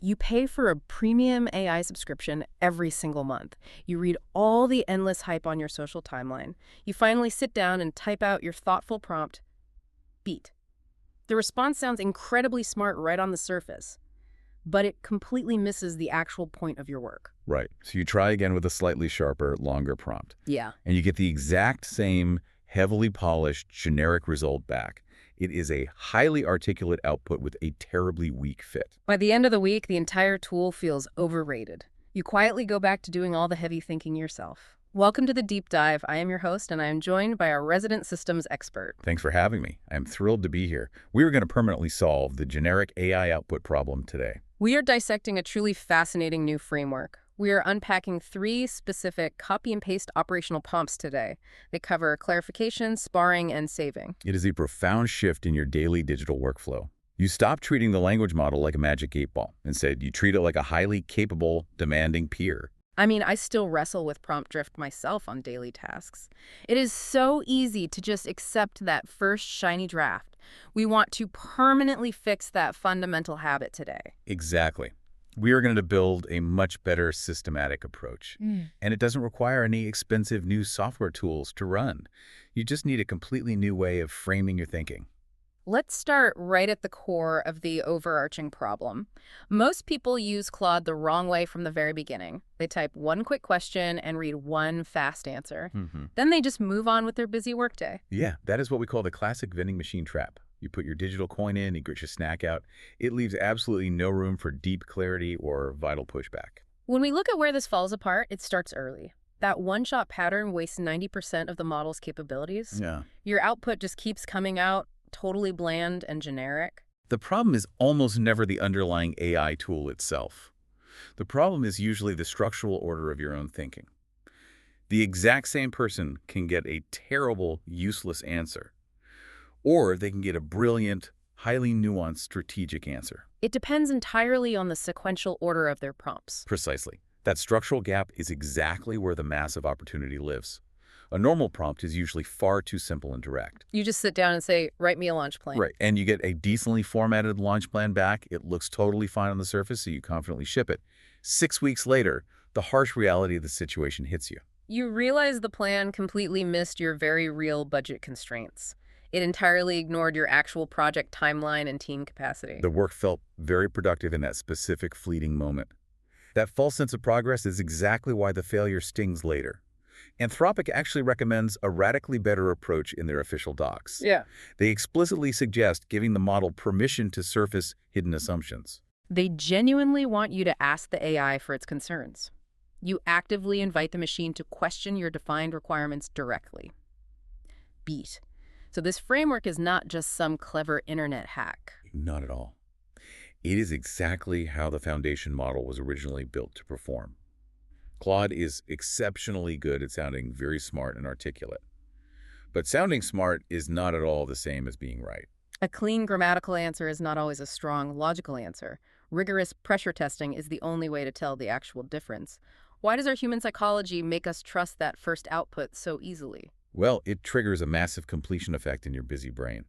You pay for a premium AI subscription every single month. You read all the endless hype on your social timeline. You finally sit down and type out your thoughtful prompt. Beat. The response sounds incredibly smart right on the surface, but it completely misses the actual point of your work. Right. So you try again with a slightly sharper, longer prompt. Yeah. And you get the exact same heavily polished, generic result back. It is a highly articulate output with a terribly weak fit. By the end of the week, the entire tool feels overrated. You quietly go back to doing all the heavy thinking yourself. Welcome to the Deep Dive. I am your host, and I am joined by our resident systems expert. Thanks for having me. I'm thrilled to be here. We are going to permanently solve the generic AI output problem today. We are dissecting a truly fascinating new framework. We are unpacking 3 specific copy and paste operational prompts today. They cover clarification, sparring, and saving. It is a profound shift in your daily digital workflow. You stop treating the language model like a magic 8-ball. Instead, you treat it like a highly capable, demanding peer. I mean, I still wrestle with prompt drift myself on daily tasks. It is so easy to just accept that first shiny draft. We want to permanently fix that fundamental habit today. Exactly. We are going to build a much better systematic approach. And it doesn't require any expensive new software tools to run. You just need a completely new way of framing your thinking. Let's start right at the core of the overarching problem. Most people use Claude the wrong way from the very beginning. They type one quick question and read one fast answer. Then they just move on with their busy workday. Yeah, that is what we call the classic vending machine trap. You put your digital coin in, you get your snack out. It leaves absolutely no room for deep clarity or vital pushback. When we look at where this falls apart, it starts early. That one-shot pattern wastes 90% of the model's capabilities. Yeah. Your output just keeps coming out totally bland and generic. The problem is almost never the underlying AI tool itself. The problem is usually the structural order of your own thinking. The exact same person can get a terrible, useless answer, or they can get a brilliant, highly nuanced strategic answer. It depends entirely on the sequential order of their prompts. Precisely. That structural gap is exactly where the massive opportunity lives. A normal prompt is usually far too simple and direct. You just sit down and say, write me a launch plan. Right, and you get a decently formatted launch plan back. It looks totally fine on the surface, so you confidently ship it. 6 weeks later, the harsh reality of the situation hits you. You realize the plan completely missed your very real budget constraints. It entirely ignored your actual project timeline and team capacity. The work felt very productive in that specific fleeting moment. That false sense of progress is exactly why the failure stings later. Anthropic actually recommends a radically better approach in their official docs. Yeah. They explicitly suggest giving the model permission to surface hidden assumptions. They genuinely want you to ask the AI for its concerns. You actively invite the machine to question your defined requirements directly. Beat. So this framework is not just some clever internet hack. Not at all. It is exactly how the foundation model was originally built to perform. Claude is exceptionally good at sounding very smart and articulate. But sounding smart is not at all the same as being right. A clean grammatical answer is not always a strong logical answer. Rigorous pressure testing is the only way to tell the actual difference. Why does our human psychology make us trust that first output so easily? Well, it triggers a massive completion effect in your busy brain.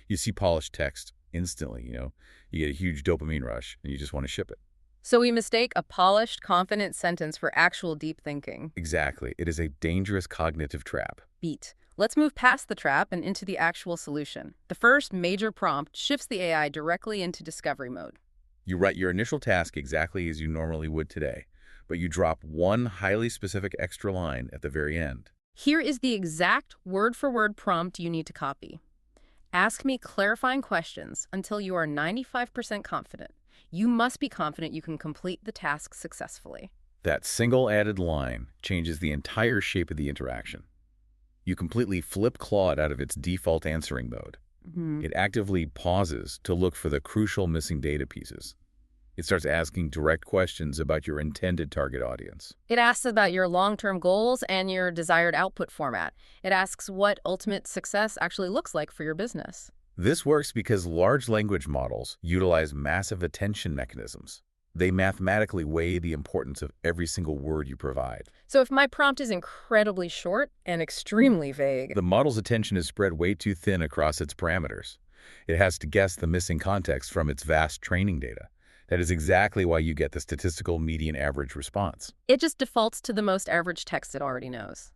You see polished text instantly, you get a huge dopamine rush and you just want to ship it. So we mistake a polished, confident sentence for actual deep thinking. Exactly. It is a dangerous cognitive trap. Beat. Let's move past the trap and into the actual solution. The first major prompt shifts the AI directly into discovery mode. You write your initial task exactly as you normally would today, but you drop one highly specific extra line at the very end. Here is the exact word-for-word prompt you need to copy. Ask me clarifying questions until you are 95% confident. You must be confident you can complete the task successfully. That single added line changes the entire shape of the interaction. You completely flip Claude out of its default answering mode. It actively pauses to look for the crucial missing data pieces. It starts asking direct questions about your intended target audience. It asks about your long-term goals and your desired output format. It asks what ultimate success actually looks like for your business. This works because large language models utilize massive attention mechanisms. They mathematically weigh the importance of every single word you provide. So if my prompt is incredibly short and extremely vague, the model's attention is spread way too thin across its parameters. It has to guess the missing context from its vast training data. That is exactly why you get the statistical median average response. It just defaults to the most average text it already knows.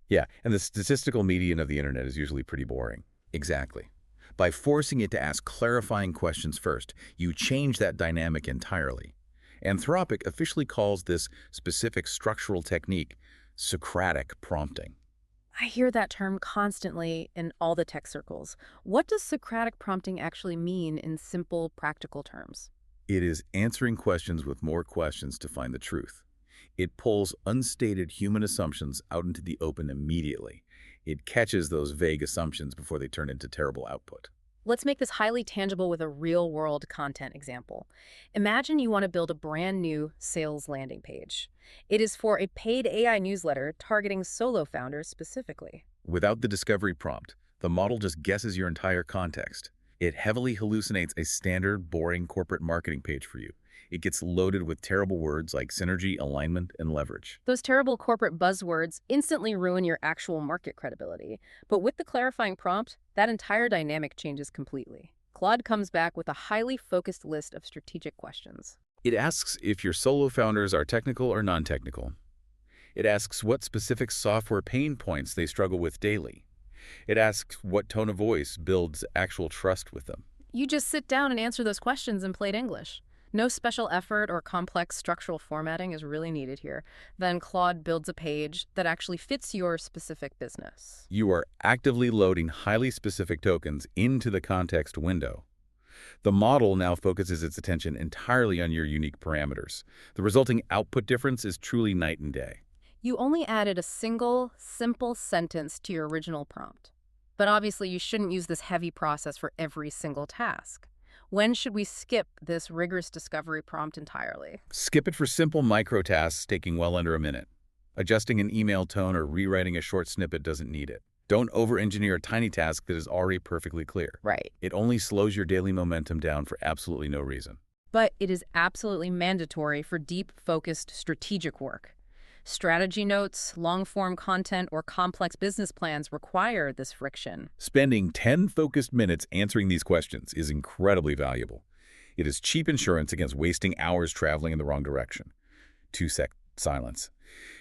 Yeah, and the statistical median of the internet is usually pretty boring. Exactly. By forcing it to ask clarifying questions first, you change that dynamic entirely. Anthropic officially calls this specific structural technique Socratic prompting. I hear that term constantly in all the tech circles. What does Socratic prompting actually mean in simple, practical terms? It is answering questions with more questions to find the truth. It pulls unstated human assumptions out into the open immediately. It catches those vague assumptions before they turn into terrible output. Let's make this highly tangible with a real-world content example. Imagine you want to build a brand new sales landing page. It is for a paid AI newsletter targeting solo founders specifically. Without the discovery prompt, the model just guesses your entire context. It heavily hallucinates a standard, boring corporate marketing page for you. It gets loaded with terrible words like synergy, alignment, and leverage. Those terrible corporate buzzwords instantly ruin your actual market credibility. But with the clarifying prompt, that entire dynamic changes completely. Claude comes back with a highly focused list of strategic questions. It asks if your solo founders are technical or non-technical. It asks what specific software pain points they struggle with daily. It asks what tone of voice builds actual trust with them. You just sit down and answer those questions in plain English. No special effort or complex structural formatting is really needed here. Then Claude builds a page that actually fits your specific business. You are actively loading highly specific tokens into the context window. The model now focuses its attention entirely on your unique parameters. The resulting output difference is truly night and day. You only added a single, simple sentence to your original prompt. But obviously, you shouldn't use this heavy process for every single task. When should we skip this rigorous discovery prompt entirely? Skip it for simple micro tasks taking well under a minute. Adjusting an email tone or rewriting a short snippet doesn't need it. Don't over-engineer a tiny task that is already perfectly clear. Right. It only slows your daily momentum down for absolutely no reason. But it is absolutely mandatory for deep, focused, strategic work. Strategy notes, long-form content, or complex business plans require this friction. Spending 10 focused minutes answering these questions is incredibly valuable. It is cheap insurance against wasting hours traveling in the wrong direction. 2-sec silence.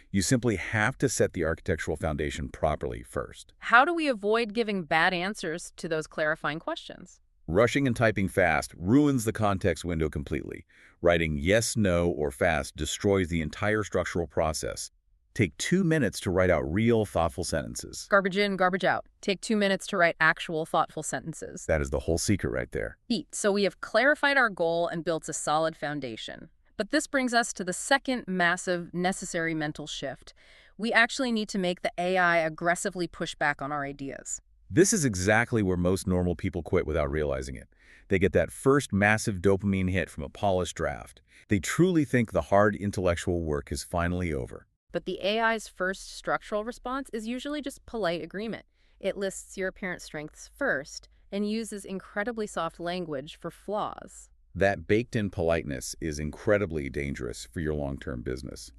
You simply have to set the architectural foundation properly first. How do we avoid giving bad answers to those clarifying questions? Rushing and typing fast ruins the context window completely. Writing yes, no, or fast destroys the entire structural process. Take 2 minutes to write out real, thoughtful sentences. Garbage in, garbage out. Take 2 minutes to write actual, thoughtful sentences. That is the whole secret right there. Eat. So we have clarified our goal and built a solid foundation. But this brings us to the second massive, necessary mental shift. We actually need to make the AI aggressively push back on our ideas. This is exactly where most normal people quit without realizing it. They get that first massive dopamine hit from a polished draft. They truly think the hard intellectual work is finally over. But the AI's first structural response is usually just polite agreement. It lists your apparent strengths first and uses incredibly soft language for flaws. That baked-in politeness is incredibly dangerous for your long-term business.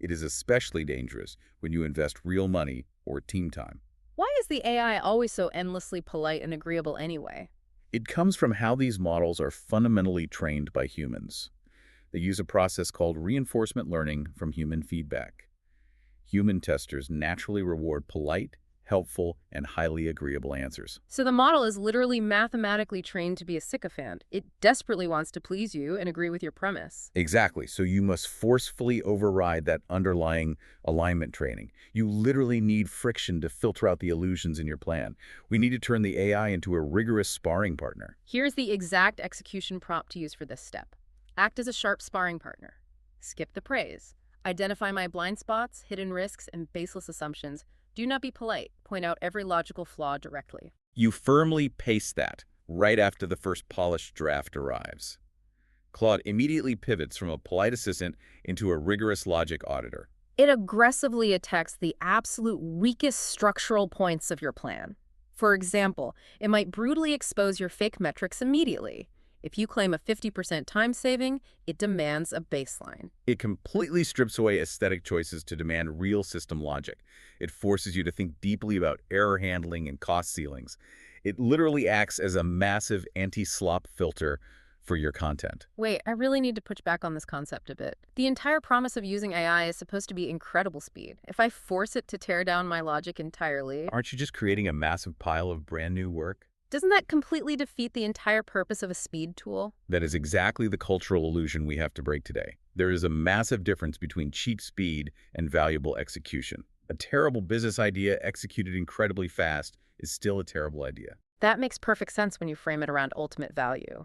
It is especially dangerous when you invest real money or team time. Why is the AI always so endlessly polite and agreeable anyway? It comes from how these models are fundamentally trained by humans. They use a process called reinforcement learning from human feedback. Human testers naturally reward polite, helpful, and highly agreeable answers. So the model is literally mathematically trained to be a sycophant. It desperately wants to please you and agree with your premise. Exactly. So you must forcefully override that underlying alignment training. You literally need friction to filter out the illusions in your plan. We need to turn the AI into a rigorous sparring partner. Here's the exact execution prompt to use for this step. Act as a sharp sparring partner. Skip the praise. Identify my blind spots, hidden risks, and baseless assumptions. Do not be polite. Point out every logical flaw directly. You firmly paste that right after the first polished draft arrives. Claude immediately pivots from a polite assistant into a rigorous logic auditor. It aggressively attacks the absolute weakest structural points of your plan. For example, it might brutally expose your fake metrics immediately. If you claim a 50% time saving, it demands a baseline. It completely strips away aesthetic choices to demand real system logic. It forces you to think deeply about error handling and cost ceilings. It literally acts as a massive anti-slop filter for your content. Wait, I really need to push back on this concept a bit. The entire promise of using AI is supposed to be incredible speed. If I force it to tear down my logic entirely, Aren't you just creating a massive pile of brand new work? doesn't that completely defeat the entire purpose of a speed tool? That is exactly the cultural illusion we have to break today. There is a massive difference between cheap speed and valuable execution. A terrible business idea executed incredibly fast is still a terrible idea. That makes perfect sense when you frame it around ultimate value.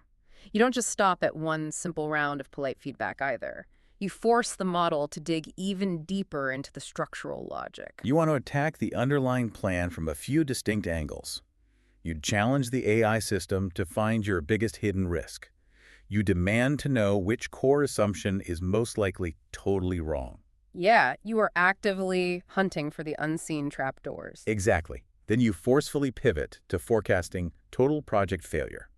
You don't just stop at one simple round of polite feedback either. You force the model to dig even deeper into the structural logic. You want to attack the underlying plan from a few distinct angles. You challenge the AI system to find your biggest hidden risk. You demand to know which core assumption is most likely totally wrong. Yeah, you are actively hunting for the unseen trapdoors. Exactly. Then you forcefully pivot to forecasting total project failure.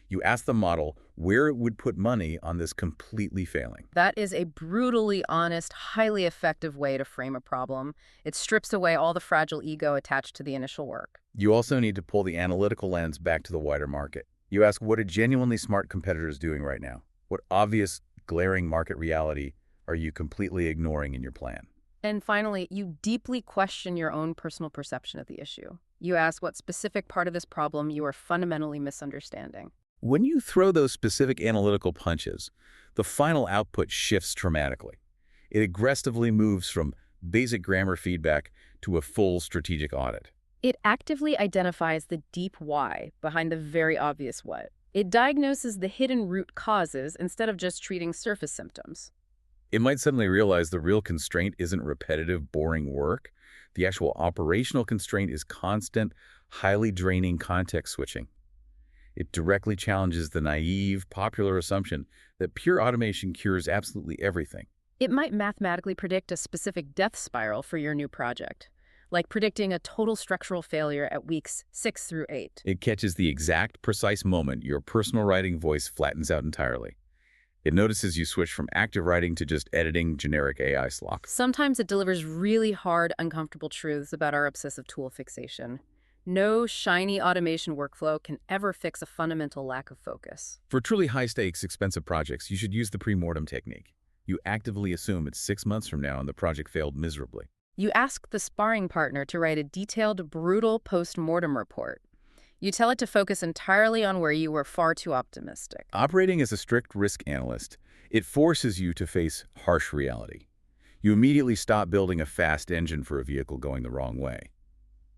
You ask the model where it would put money on this completely failing. That is a brutally honest, highly effective way to frame a problem. It strips away all the fragile ego attached to the initial work. You also need to pull the analytical lens back to the wider market. You ask, what are genuinely smart competitors doing right now? What obvious, glaring market reality are you completely ignoring in your plan? And finally, you deeply question your own personal perception of the issue. You ask what specific part of this problem you are fundamentally misunderstanding. When you throw those specific analytical punches, the final output shifts dramatically. It aggressively moves from basic grammar feedback to a full strategic audit. It actively identifies the deep why behind the very obvious what. It diagnoses the hidden root causes instead of just treating surface symptoms. It might suddenly realize the real constraint isn't repetitive, boring work. The actual operational constraint is constant, highly draining context switching. It directly challenges the naive, popular assumption that pure automation cures absolutely everything. It might mathematically predict a specific death spiral for your new project, like predicting a total structural failure at weeks 6 through 8. It catches the exact, precise moment your personal writing voice flattens out entirely. It notices you switch from active writing to just editing generic AI slop. Sometimes it delivers really hard, uncomfortable truths about our obsessive tool fixation. No shiny automation workflow can ever fix a fundamental lack of focus. For truly high-stakes, expensive projects, you should use the pre-mortem technique. You actively assume it's 6 months from now and the project failed miserably. You ask the sparring partner to write a detailed, brutal post-mortem report. You tell it to focus entirely on where you were far too optimistic. Operating as a strict risk analyst, it forces you to face harsh reality. You immediately stop building a fast engine for a vehicle going the wrong way.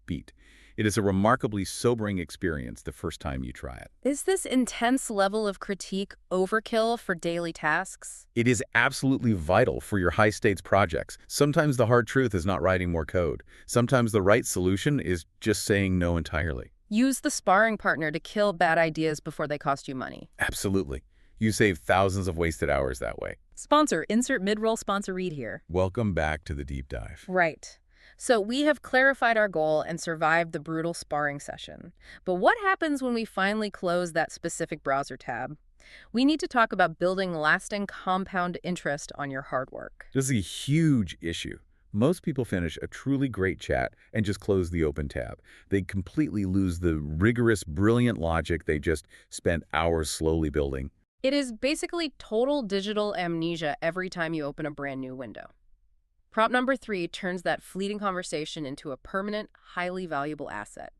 Beat. It is a remarkably sobering experience the first time you try it. Is this intense level of critique overkill for daily tasks? It is absolutely vital for your high-stakes projects. Sometimes the hard truth is not writing more code. Sometimes the right solution is just saying no entirely. Use the sparring partner to kill bad ideas before they cost you money. Absolutely. You save thousands of wasted hours that way. Sponsor, insert mid-roll sponsor read here. Welcome back to the deep dive. Right. So we have clarified our goal and survived the brutal sparring session. But what happens when we finally close that specific browser tab? We need to talk about building lasting compound interest on your hard work. This is a huge issue. Most people finish a truly great chat and just close the open tab. They completely lose the rigorous, brilliant logic they just spent hours slowly building. It is basically total digital amnesia every time you open a brand new window. Prompt number 3 turns that fleeting conversation into a permanent, highly valuable asset.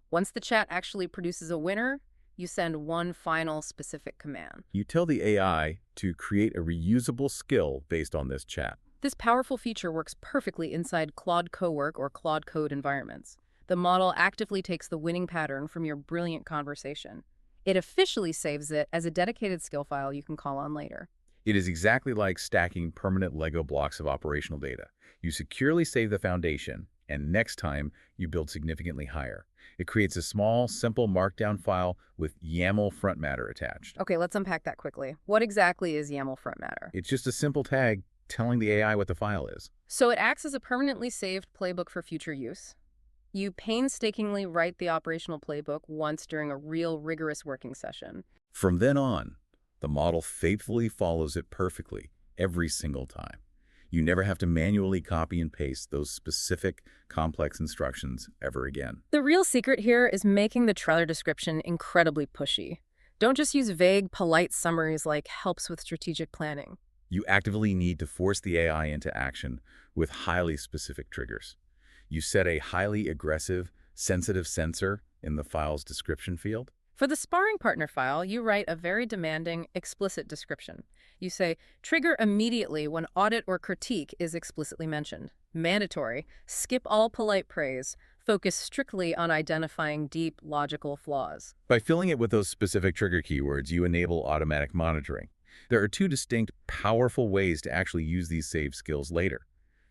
Once the chat actually produces a winner, you send one final specific command. You tell the AI to create a reusable skill based on this chat. This powerful feature works perfectly inside Claude Cowork or Claude Code environments. The model actively takes the winning pattern from your brilliant conversation. It officially saves it as a dedicated skill file you can call on later. It is exactly like stacking permanent Lego blocks of operational data. You securely save the foundation, and next time, you build significantly higher. It creates a small, simple markdown file with YAML front matter attached. Okay, let's unpack that quickly. What exactly is YAML front matter? It's just a simple tag telling the AI what the file is. So it acts as a permanently saved playbook for future use. You painstakingly write the operational playbook once during a real rigorous working session. From then on, the model faithfully follows it perfectly every single time. You never have to manually copy and paste those specific, complex instructions ever again. The real secret here is making the trailer description incredibly pushy. Don't just use vague, polite summaries like helps with strategic planning. You actively need to force the AI into action with highly specific triggers. You set a highly aggressive, sensitive sensor in the file's description field. For the sparring partner file, you write a very demanding, explicit description. You say, trigger immediately when audit or critique is explicitly mentioned. Mandatory, skip all polite praise, focus strictly on identifying deep, logical flaws. By filling it with those specific trigger keywords, you enable automatic monitoring. There are two distinct, powerful ways to actually use these saved skills later.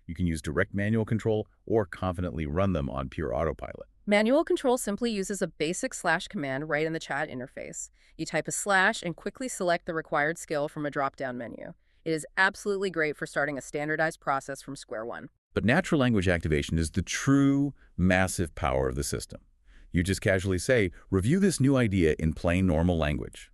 You can use direct manual control or confidently run them on pure autopilot. Manual control simply uses a basic slash command right in the chat interface. You type a slash and quickly select the required skill from a drop-down menu. It is absolutely great for starting a standardized process from square one. But natural language activation is the true, massive power of the system. You just casually say, review this new idea in plain normal language.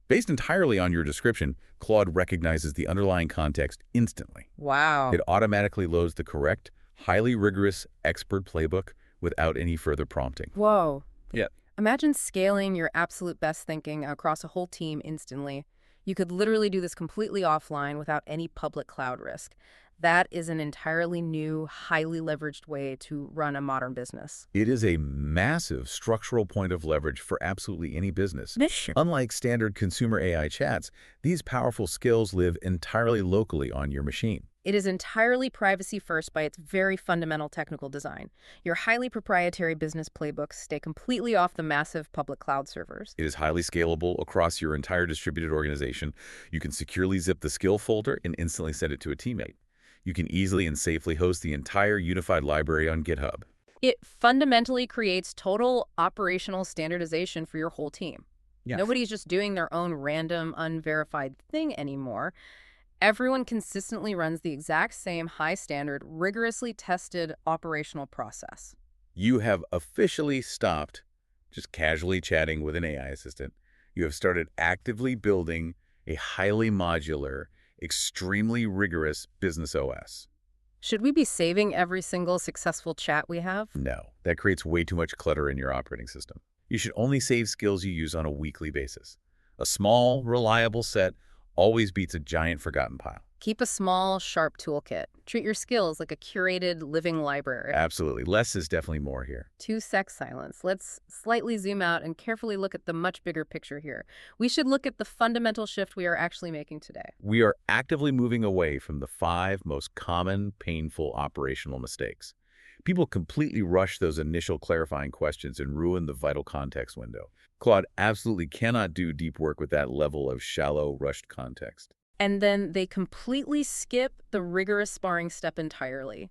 Based entirely on your description, Claude recognizes the underlying context instantly. Wow. It automatically loads the correct, highly rigorous expert playbook without any further prompting. Whoa. Yeah. Imagine scaling your absolute best thinking across a whole team instantly. You could literally do this completely offline without any public cloud risk. That is an entirely new, highly leveraged way to run a modern business. It is a massive structural point of leverage for absolutely any business. Mission. Unlike standard consumer AI chats, these powerful skills live entirely locally on your machine. It is entirely privacy first by its very fundamental technical design. Your highly proprietary business playbooks stay completely off the massive public cloud servers. It is highly scalable across your entire distributed organization. You can securely zip the skill folder and instantly send it to a teammate. You can easily and safely host the entire unified library on GitHub. It fundamentally creates total operational standardization for your whole team. Yes. Nobody's just doing their own random, unverified thing anymore. Everyone consistently runs the exact same high-standard, rigorously tested operational process. You have officially stopped just casually chatting with an AI assistant. You have started actively building a highly modular, extremely rigorous business OS. Should we be saving every single successful chat we have? No, that creates way too much clutter in your operating system. You should only save skills you use on a weekly basis. A small, reliable set always beats a giant forgotten pile. Keep a small, sharp toolkit. Treat your skills like a curated living library. Absolutely. Less is definitely more here. 2-sec silence. Let's slightly zoom out and carefully look at the much bigger picture here. We should look at the fundamental shift we are actually making today. We are actively moving away from the 5 most common, painful operational mistakes. People completely rush those initial clarifying questions and ruin the vital context window. Claude absolutely cannot do deep work with that level of shallow, rushed context. And then they completely skip the rigorous sparring step entirely.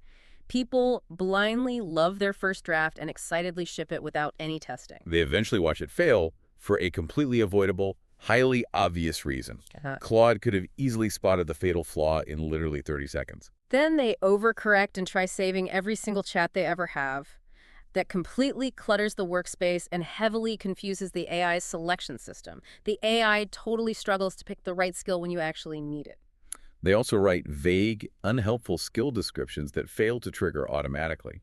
People blindly love their first draft and excitedly ship it without any testing. They eventually watch it fail for a completely avoidable, highly obvious reason. Claude could have easily spotted the fatal flaw in literally 30 seconds. Then they overcorrect and try saving every single chat they ever have. That completely clutters the workspace and heavily confuses the AI's selection system. The AI totally struggles to pick the right skill when you actually need it. They also write vague, unhelpful skill descriptions that fail to trigger automatically.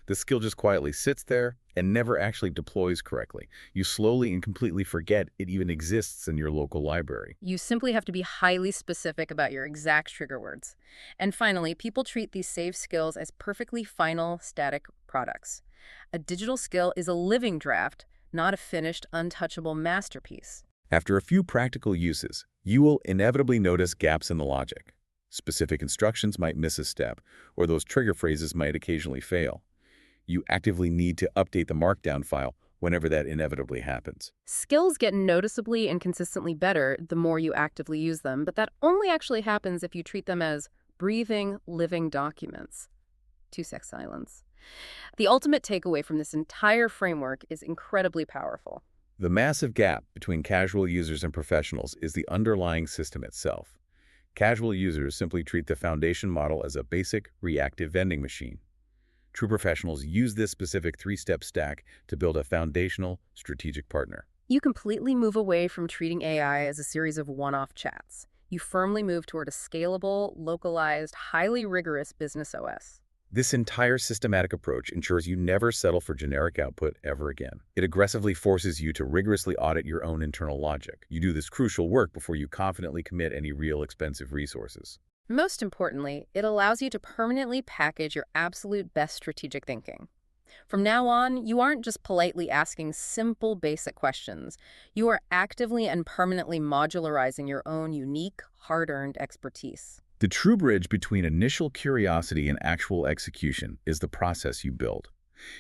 The skill just quietly sits there and never actually deploys correctly. You slowly and completely forget it even exists in your local library. You simply have to be highly specific about your exact trigger words. And finally, people treat these saved skills as perfectly final, static products. A digital skill is a living draft, not a finished, untouchable masterpiece. After a few practical uses, you will inevitably notice gaps in the logic. Specific instructions might miss a step, or those trigger phrases might occasionally fail. You actively need to update the markdown file whenever that inevitably happens. Skills get noticeably and consistently better the more you actively use them, but that only actually happens if you treat them as breathing, living documents. 2-sec silence. The ultimate takeaway from this entire framework is incredibly powerful. The massive gap between casual users and professionals is the underlying system itself. Casual users simply treat the foundation model as a basic, reactive vending machine. True professionals use this specific 3-step stack to build a foundational, strategic partner. You completely move away from treating AI as a series of one-off chats. You firmly move toward a scalable, localized, highly rigorous business OS. This entire systematic approach ensures you never settle for generic output ever again. It aggressively forces you to rigorously audit your own internal logic. You do this crucial work before you confidently commit any real expensive resources. Most importantly, it allows you to permanently package your absolute best strategic thinking. From now on, you aren't just politely asking simple, basic questions. You are actively and permanently modularizing your own unique, hard-earned expertise. The true bridge between initial curiosity and actual execution is the process you build.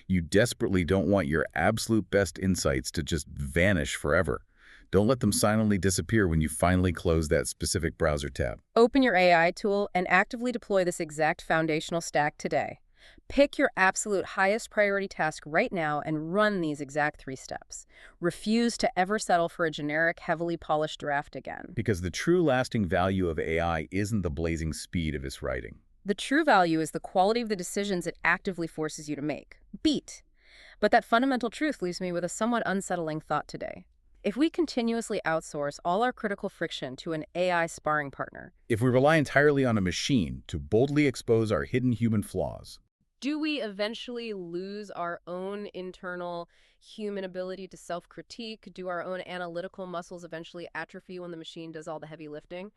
You desperately don't want your absolute best insights to just vanish forever. Don't let them silently disappear when you finally close that specific browser tab. Open your AI tool and actively deploy this exact foundational stack today. Pick your absolute highest priority task right now and run these exact 3 steps. Refuse to ever settle for a generic, heavily polished draft again. Because the true lasting value of AI isn't the blazing speed of its writing. The true value is the quality of the decisions it actively forces you to make. Beat. But that fundamental truth leaves me with a somewhat unsettling thought today. If we continuously outsource all our critical friction to an AI sparring partner, If we rely entirely on a machine to boldly expose our hidden human flaws, do we eventually lose our own internal human ability to self-critique? Do our own analytical muscles eventually atrophy when the machine does all the heavy lifting?